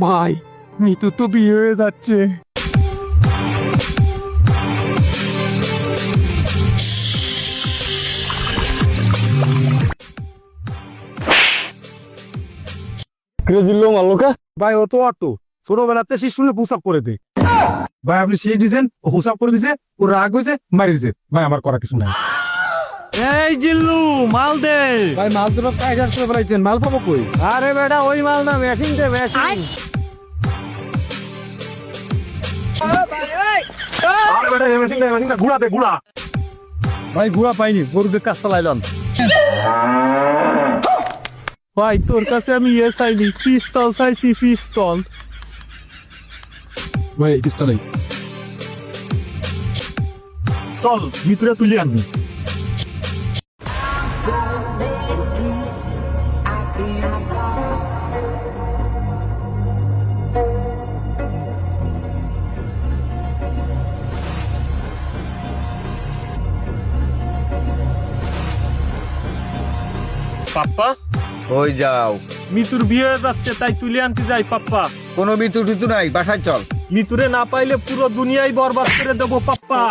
ভাই মিতু তো বিয়ে হয়ে যাচ্ছে। ভাই ও তো অটো ছোটবেলাতে শিশুলে পুষাপ করে দে। ভাই আপনি সেই দিয়েছেন, ও পুষাপ করে দিছে, ও রাগ হয়েছে, মারি দিছে। ভাই আমার করা কিছু নাই। এই জিল্লু মাল দে। ভাই মাল তো কাজ করে ফেলাইছেন, মাল পাবো কই? আরে বেটা ওই মাল না, মেশিন দে মেশিন। আরে বেটা এই মেশিন না, ঘুরা দে ঘুরা। ভাই ঘুরা পাইনি, গরুদের কাজ চালাইলাম। ভাই তোর কাছে আমি চাইনি, পিস্তল চাইছি, পিস্তল। ভাই কিস্তা নাই। চল ভিতরে তুলি আনবি। পাপ্পা ওই যাও, মিতুর বিয়ে হয়ে যাচ্ছে, তাই তুলে আনতে যাই পাপ্পা। কোনো বিতু টিতু নাই, বাসায় চল। মিতুরে না পাইলে পুরো দুনিয়াই বরবাদ করে দেবো পাপ্পা।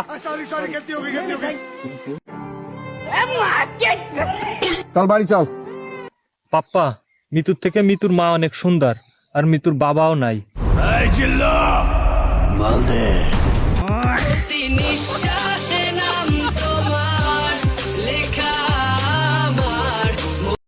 চল বাড়ি চল। পাপ্পা মিতুর থেকে মিতুর মা অনেক সুন্দর, আর মিতুর বাবাও নাই। নিঃশ্বাস